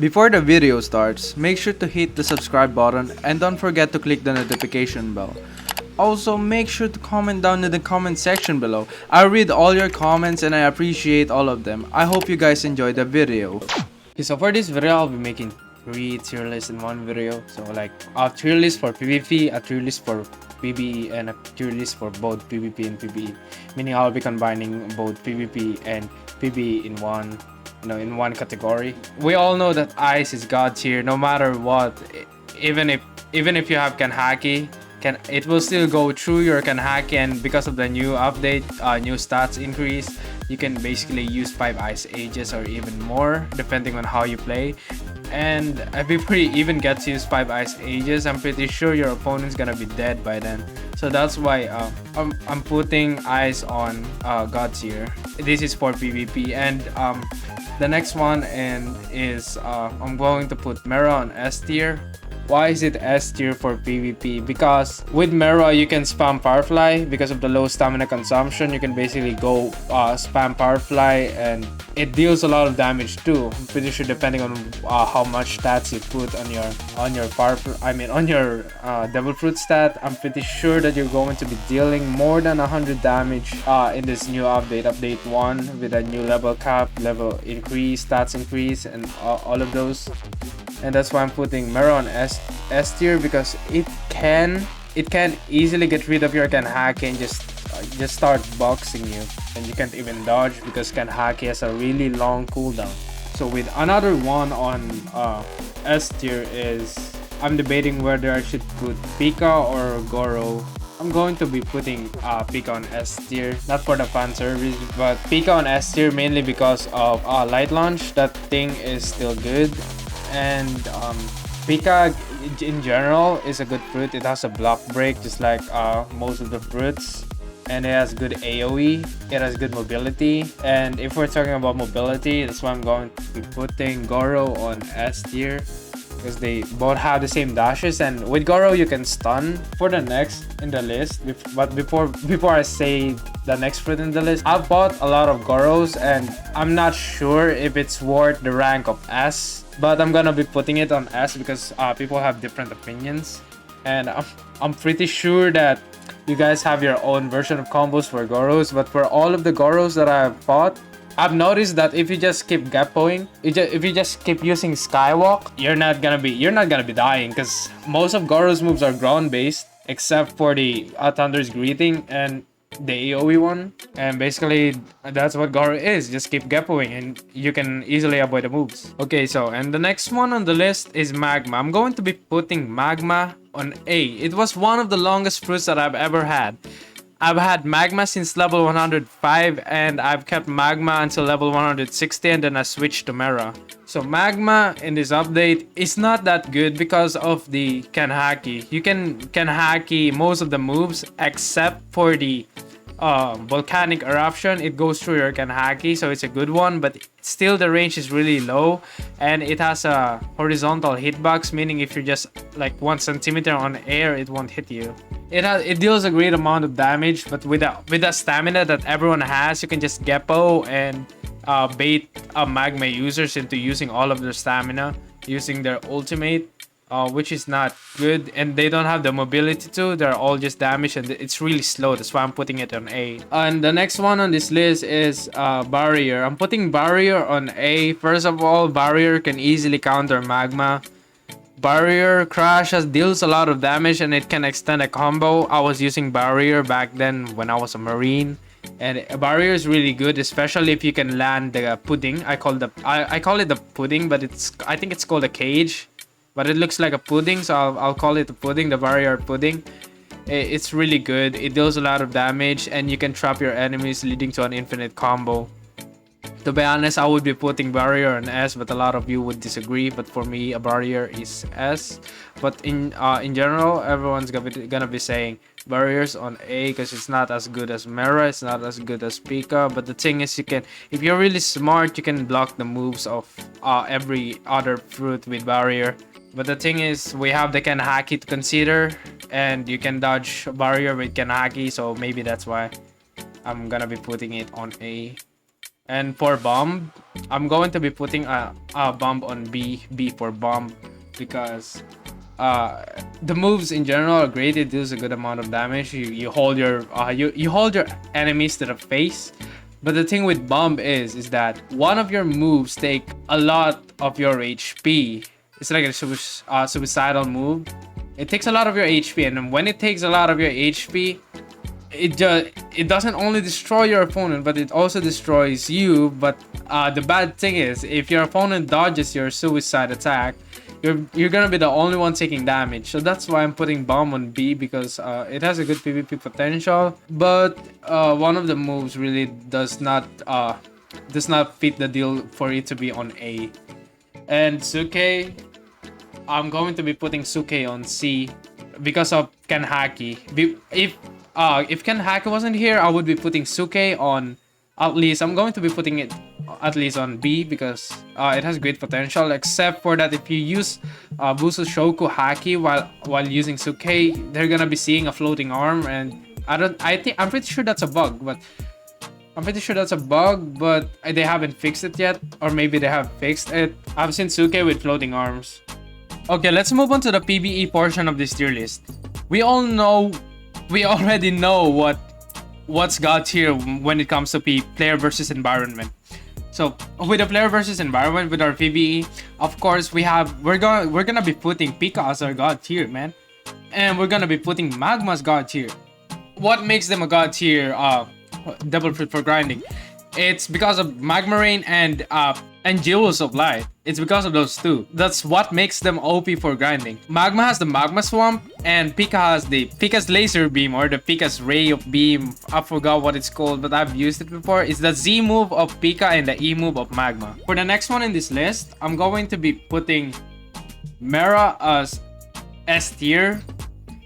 Before the video starts, make sure to hit the subscribe button and don't forget to click the notification bell. Also, make sure to comment down in the comment section below. I read all your comments and I appreciate all of them. I hope you guys enjoy the video. Okay, so for this video, I'll be making 3 tier lists in one video. So like a tier list for PvP, a tier list for PvE, and a tier list for both PvP and PvE. Meaning I'll be combining both PvP and PvE in one. In one category. We all know that ice is god tier no matter what. Even if you have Kanhaki, it will still go through your Kanhaki, and because of the new update, new stats increase, you can basically use 5 ice ages or even more depending on how you play. And before you even get to use 5 ice ages, I'm pretty sure your opponent's gonna be dead by then. So that's why I'm putting ice on god tier. This is for PvP, and the next one is I'm going to put Mera on S tier. Why is it S tier for PvP? Because with Mera you can spam Powerfly. Because of the low stamina consumption, you can basically go spam Powerfly, and it deals a lot of damage too. I'm pretty sure depending on how much stats you put on your Devil Fruit stat, I'm pretty sure that you're going to be dealing more than 100 damage in this new update 1, with a new level cap, level increase, stats increase, and all of those. And that's why I'm putting Mera on S tier, because it can easily get rid of your Kanhaki and just start boxing you, and you can't even dodge because Kanhaki has a really long cooldown. So with another one on S tier is, I'm debating whether I should put Pika or Goro. I'm going to be putting Pika on S tier, not for the fan service, but Pika on S tier mainly because of light launch. That thing is still good. And Pika in general is a good fruit. It has a block break just like most of the fruits, and it has good AoE. It has good mobility, and if we're talking about mobility, that's why I'm going to be putting Goro on S tier, because they both have the same dashes, and with Goro you can stun. For the next in the list, but before I say the next fruit in the list, I've bought a lot of Goros and I'm not sure if it's worth the rank of S, but I'm gonna be putting it on S because people have different opinions, and I'm pretty sure that you guys have your own version of combos for Goros. But for all of the Goros that I've bought, I've noticed that if you just keep gapoing, if you just keep using Skywalk, you're not gonna be dying, because most of Goro's moves are ground based except for the Thunder's Greeting and the AoE one, and basically that's what Goro is. Just keep gapoing and you can easily avoid the moves. Okay, so and the next one on the list is Magma. I'm going to be putting Magma on A. It was one of the longest fruits that I've ever had. I've had Magma since level 105, and I've kept Magma until level 160, and then I switched to Mera. So Magma in this update is not that good because of the Kanhaki. You can Kanhaki most of the moves except for the volcanic eruption. It goes through your Kanhaki, so it's a good one, but still the range is really low, and it has a horizontal hitbox, meaning if you're just like 1 centimeter on air, it won't hit you. It deals a great amount of damage, but with the stamina that everyone has, you can just Gepo and bait Magma users into using all of their stamina, using their ultimate, which is not good, and they don't have the mobility too. They're all just damage, and it's really slow. That's why I'm putting it on A. And the next one on this list is Barrier. I'm putting Barrier on A. First of all, Barrier can easily counter Magma. Barrier Crash deals a lot of damage, and it can extend a combo. I was using Barrier back then when I was a Marine, and Barrier is really good, especially if you can land the pudding. I call it the pudding, but I think it's called a cage, but it looks like a pudding, so I'll call it the pudding, the Barrier pudding. It's really good. It deals a lot of damage, and you can trap your enemies, leading to an infinite combo. To be honest, I would be putting Barrier on S, but a lot of you would disagree. But for me, a Barrier is S. But in general, everyone's gonna be saying Barriers on A because it's not as good as Mera, it's not as good as Pika. But the thing is, if you're really smart, you can block the moves of every other fruit with Barrier. But the thing is, we have the Kanhaki to consider, and you can dodge Barrier with Kanhaki, so maybe that's why I'm gonna be putting it on A. And for bomb, I'm going to be putting a bomb on B for bomb, because the moves in general are great. It deals a good amount of damage. You hold your you hold your enemies to the face. But the thing with bomb is that one of your moves take a lot of your HP. It's like a suicidal move. It takes a lot of your HP, and when it takes a lot of your HP, it doesn't only destroy your opponent, but it also destroys you. But the bad thing is, if your opponent dodges your suicide attack, you're gonna be the only one taking damage. So that's why I'm putting bomb on B, because it has a good PvP potential, but one of the moves really does not fit the deal for it to be on A. And Suke, I'm going to be putting Suke on C because of Kanhaki. If Kanhaki wasn't here, I would be putting Suke on, at least I'm going to be putting it at least on B, because it has great potential. Except for that, if you use Busu Shoku Haki while using Suke, they're gonna be seeing a floating arm, and I'm pretty sure that's a bug, but they haven't fixed it yet, or maybe they have fixed it. I've seen Suke with floating arms. Okay, let's move on to the PvE portion of this tier list. We already know what's God tier when it comes to player versus environment. So with the player versus environment, with our PvE, of course we're gonna be putting Pika as our God tier, man, and we're gonna be putting Magma's God tier. What makes them a God tier? Double fruit for grinding. It's because of Magma Rain and Jewels of Light. It's because of those two. That's what makes them OP for grinding. Magma has the Magma Swamp, and Pika has the Pika's Laser Beam, or the Pika's Ray of Beam. I forgot what it's called, but I've used it before. It's the Z move of Pika and the E move of Magma. For the next one in this list, I'm going to be putting Mera as S tier.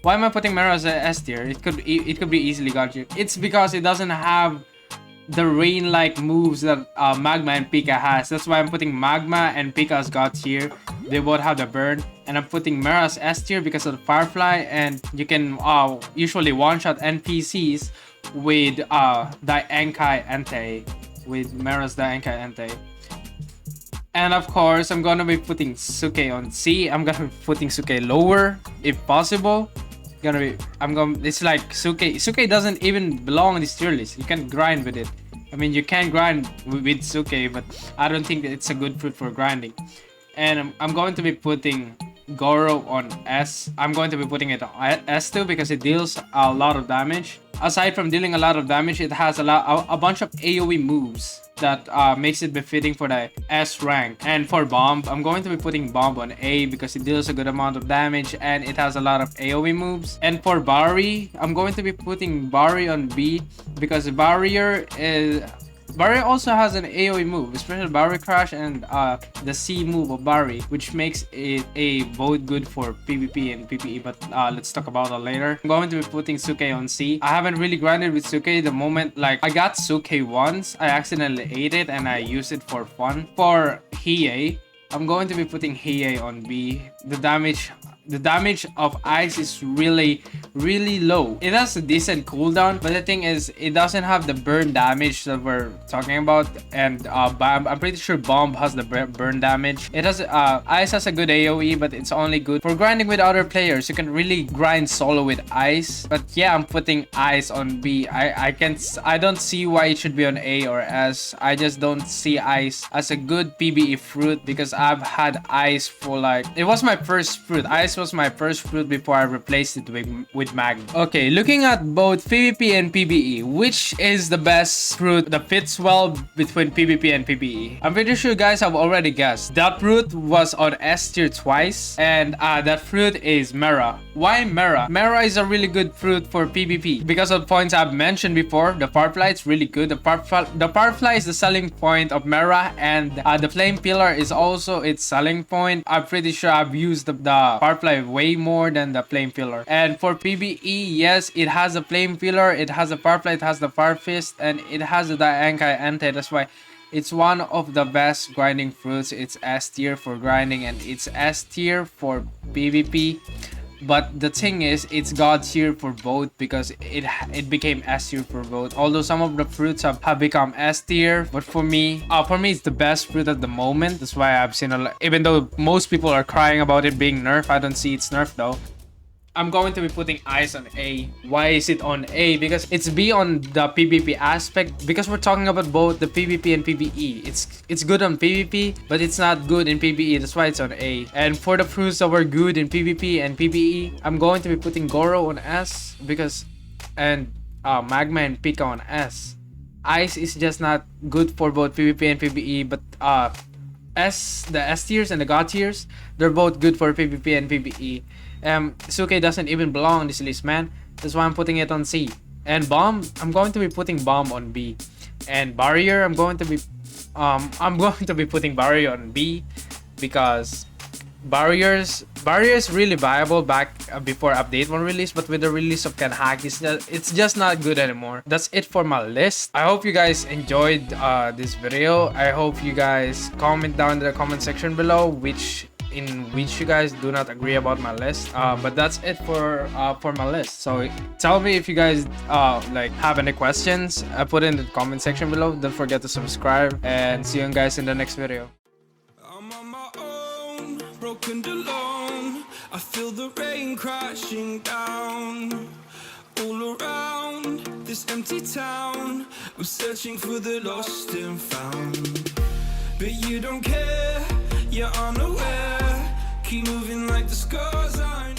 Why am I putting Mera as a S tier? It could be easily God tier. It's because it doesn't have the rain-like moves that Magma and Pika has. That's why I'm putting Magma and Pika as God tier. They both have the burn. And I'm putting Mera as S tier because of the Firefly, and you can usually one-shot NPCs with Daenkai Entei. With Mera's Daenkai Entei. And of course, I'm gonna be putting Suke on C. I'm gonna be putting Suke lower if possible. It's like Suke doesn't even belong in this tier list. You can grind with it. I mean, you can grind with Suke, but I don't think it's a good fruit for grinding. And I'm going to be putting Goro on S. I'm going to be putting it on S2 because it deals a lot of damage. Aside from dealing a lot of damage, it has a bunch of AoE moves that makes it befitting for the S rank. And for Bomb, I'm going to be putting Bomb on A because it deals a good amount of damage and it has a lot of AoE moves. And for Barry, I'm going to be putting Barry on B because Barrier also has an AoE move, especially Barry Crash and the C move of Barry, which makes it both good for PvP and PvE, but let's talk about that later. I'm going to be putting Suke on C. I haven't really grinded with Suke. The moment, like, I got Suke once, I accidentally ate it and I used it for fun. For Hiei, I'm going to be putting Hiei on B. The damage of ice is really low. It has a decent cooldown, but the thing is, it doesn't have the burn damage that we're talking about. And I'm pretty sure Bomb has the burn damage. It has ice has a good AoE, but it's only good for grinding with other players. You can really grind solo with ice. But yeah, I'm putting ice on B. I don't see why it should be on A or S. I just don't see ice as a good PvE fruit because I've had ice for like, it was my first fruit. Ice was my first fruit before I replaced it with Magma. Okay, looking at both PvP and PvE, which is the best fruit that fits well between PvP and PvE? I'm pretty sure you guys have already guessed. That fruit was on S tier twice, and that fruit is Mera. Why Mera? Mera is a really good fruit for PvP because of points I've mentioned before. The Firefly is really good. The Firefly is the selling point of Mera, and the Flame Pillar is also its selling point. I'm pretty sure I've used the Firefly way more than the Flame Pillar. And for PvE, yes, it has a Flame Pillar, it has a Firefly, it has the Fire Fist, and it has the Daenkai Entei. That's why it's one of the best grinding fruits. It's S tier for grinding and it's S tier for PvP. But the thing is, it's God tier for both because it became S tier for both. Although some of the fruits have become S tier, but for me it's the best fruit at the moment. That's why I've seen a lot. Even though most people are crying about it being nerfed, I don't see it's nerfed though. I'm going to be putting eyes on A. Why is it on A? Because it's B on the PvP aspect. Because we're talking about both the PvP and PvE. It's good on PvP, but it's not good in PvE. That's why it's on A. And for the fruits that were good in PvP and PvE, I'm going to be putting Goro on S because, and Magma and Pika on S. Ice is just not good for both PvP and PvE, but the S tiers and the God tiers, they're both good for PvP and PvE. Suke doesn't even belong on this list, man. That's why I'm putting it on C. And Bomb, I'm going to be putting Bomb on B. And Barrier, I'm going to be putting Barrier on B because Barriers really viable back before update 1 release, but with the release of Kanhaki, it's just not good anymore. That's it for my list. I hope you guys enjoyed this video. I hope you guys comment down in the comment section below which you guys do not agree about my list, but that's it for my list. So tell me if you guys like have any questions. Put it in the comment section below. Don't forget to subscribe, and see you guys in the next video. I'm on my own, broken alone. I feel the rain crashing down all around this empty town. I'm searching for the lost and found, but you don't care. You're unaware, keep moving like the scars I know.